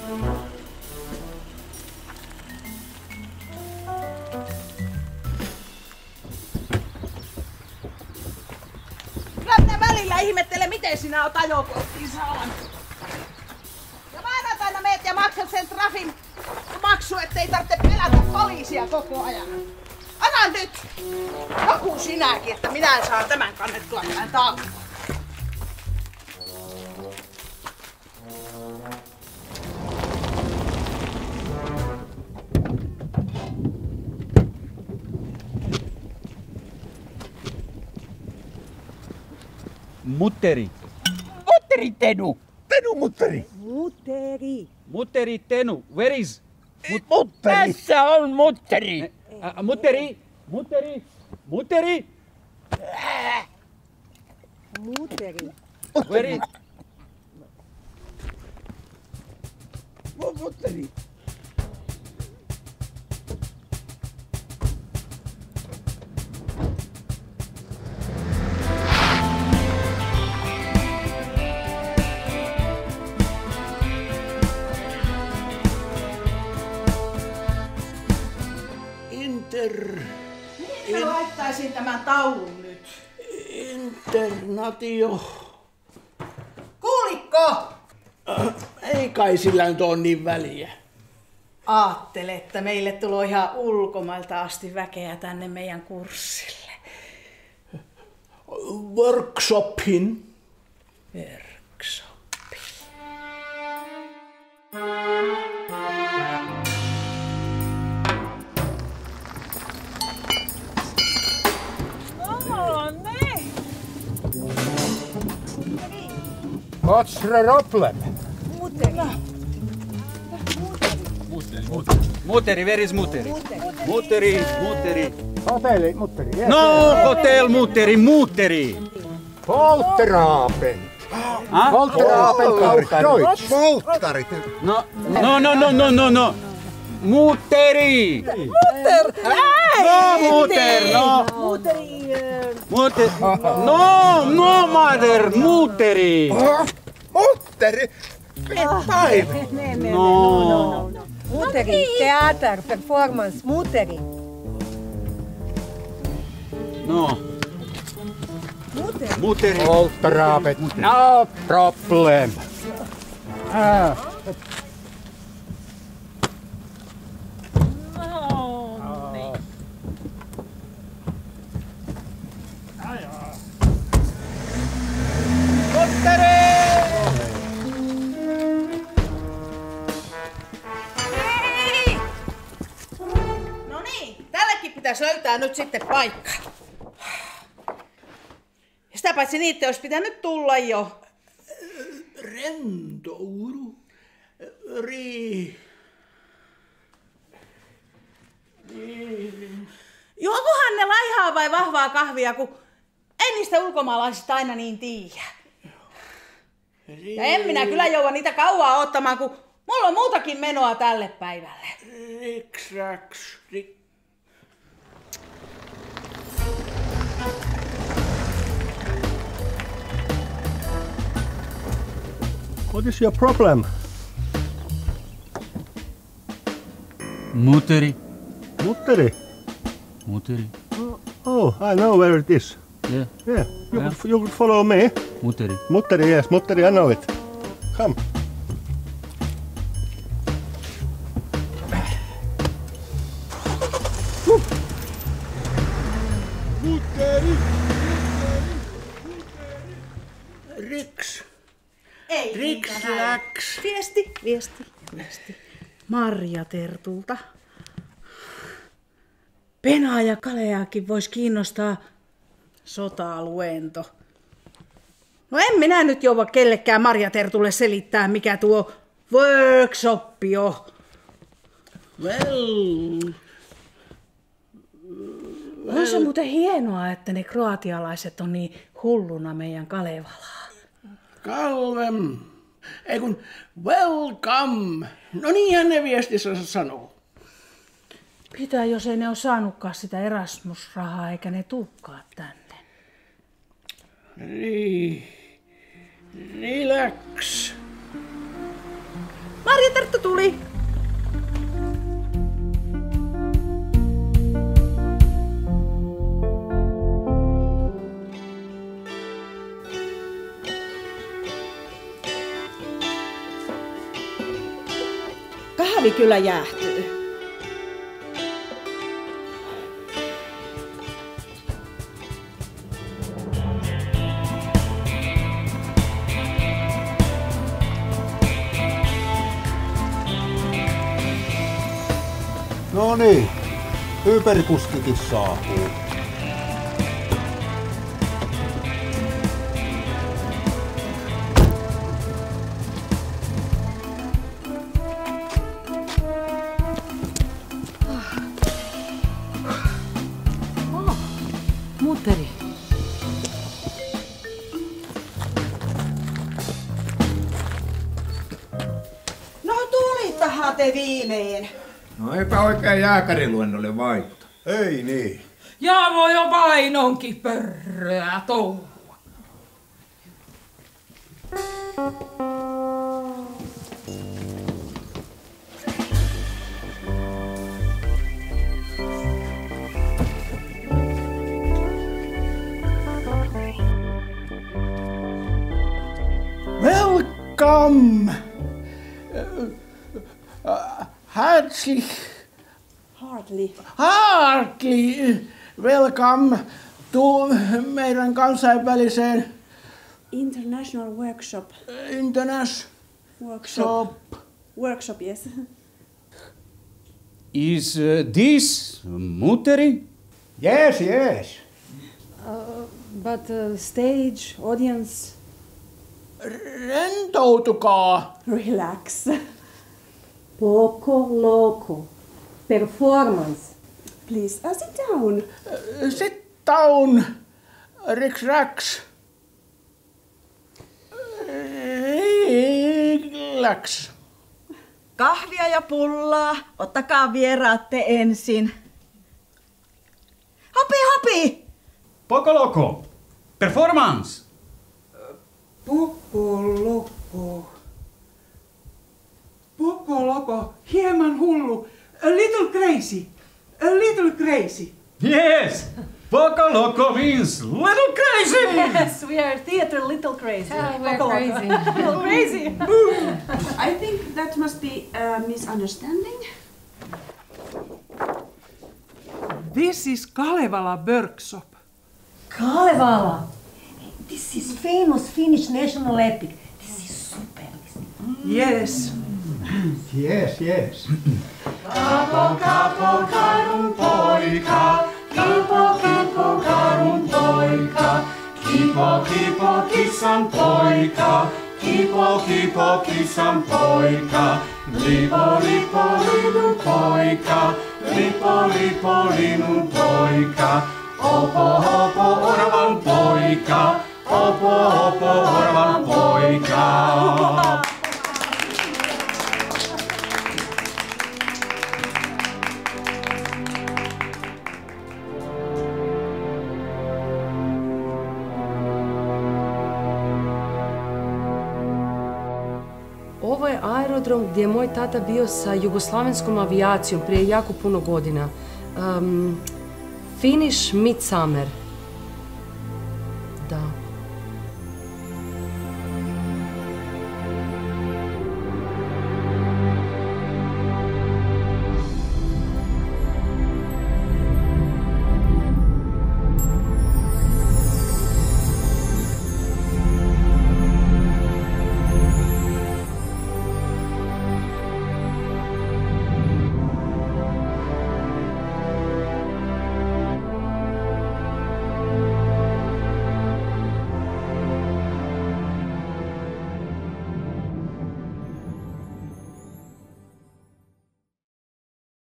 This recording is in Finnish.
Kyllä minä välillä ihmettelen, miten sinä oot ajokorttiin saanut. Ja maanantaina meet ja maksat sen trafin maksu, ettei tarvitse pelätä poliisia koko ajan. Anna nyt! Joku sinäkin, että minä saan tämän kannettua tämän taakse. Mutteri. Mutteri Tenu. Tenu Mutteri. Mutteri. Mutteri Tenu. Where is? Mutteri. Tässä on Mutteri. Mutteri. Mutteri. Mutteri. Mutteri. Where is? Mutteri. Mihin mä laittaisin tämän taulun nyt? Internatio. Kuulikko? Ei kai sillä nyt ole niin väliä. Aattele, että meille tulee ihan ulkomailta asti väkeä tänne meidän kurssille. Workshopin. Workshop. What's the problem? Mutteri, where is Mutteri? Mutteri. Hotelli, Mutteri. Yes. No, hotel Mutteri. Volterapen. Volterapen Deutsch. Volttarit. No. Mutteri. Mutter! No, Mutter, no. Mutter. No, mother, Mutteri. Mutteri. Päivä. No. Mutteri, theater, performance, Mutteri. No. Mutteri. Volterapen. No problem. No niin, tällekin pitäisi löytää nyt sitten paikka. Ja sitä paitsi niitä olisi pitänyt tulla jo. Rentouru. Juokohan ne laihaa vai vahvaa kahvia, kun ei niistä ulkomaalaisista aina niin tiedä. Ja en minä kyllä jouda niitä kauaa ottamaan, kun mulla on muutakin menoa tälle päivälle. What is your problem? Mutteri. Mutteri. Mutteri. Oh, I know where it is. Yeah. Yeah, you could follow me. Mutteri. Mutteri, yes, Mutteri, I know it. Come. Mutteri. Riks. Ei Riks niitä näy. läks. Viesti. Marja Tertulta. Penaa ja Kaleaakin voisi kiinnostaa sota-luento. No en minä nyt jouda kellekään Marja Tertulle selittää, mikä tuo workshoppi on. Well. On se muuten hienoa, että ne kroatialaiset on niin hulluna meidän Kalevalaa. Kalvem. Ei kun welcome. No niinhän ne viestissä sanoo. Pitää, jos ei ne ole saanutkaan sitä Erasmus-rahaa, eikä ne tuukkaa tänne. Relax. Marja Terttu tuli. Kahvi kyllä jäähtyy. No niin, Uber-kuskikin saapuu. Mutteri. No tulittehan te viimein. No eipä oikein jääkäriluennolle vaihto. Ei niin. Ja voi jo vainonkin pörrää touhua. Welcome! Heartily welcome to meidän kansainväliseen International workshop. Workshop, yes. Is this Mutteri? Yes, yes. But stage, audience. Rentoutukaa. Relax. Poco loco. Performance. Please, sit down. Sit down. Rix Rax. Relax. Kahvia ja pullaa. Ottakaa vieraat te ensin. Hapi! Poco loco. Performance. Poco loco, hieman hullu. A little crazy. Yes. Poco loco means little crazy. Yes, we are theater little crazy. we're crazy. Little crazy. I think that must be a misunderstanding. This is Kalevala workshop. Kalevala. This is famous Finnish national epic. This is super. Yes. Yes, yes. Kapo, kapo, karun poika. Kapo, kapo, karun poika. Kipo, kipo, kissan poika. Kipo, kipo, kissan poika. Lipo, lipo, linun poika. Lipo, lipo, linun poika. Opo, opo, oravan poika. Opo, opo, oravan poika. Ovo je aerodrom gdje je moj tata bio sa jugoslavenskom avijacijom prije jako puno godina. Finnish Midsummer.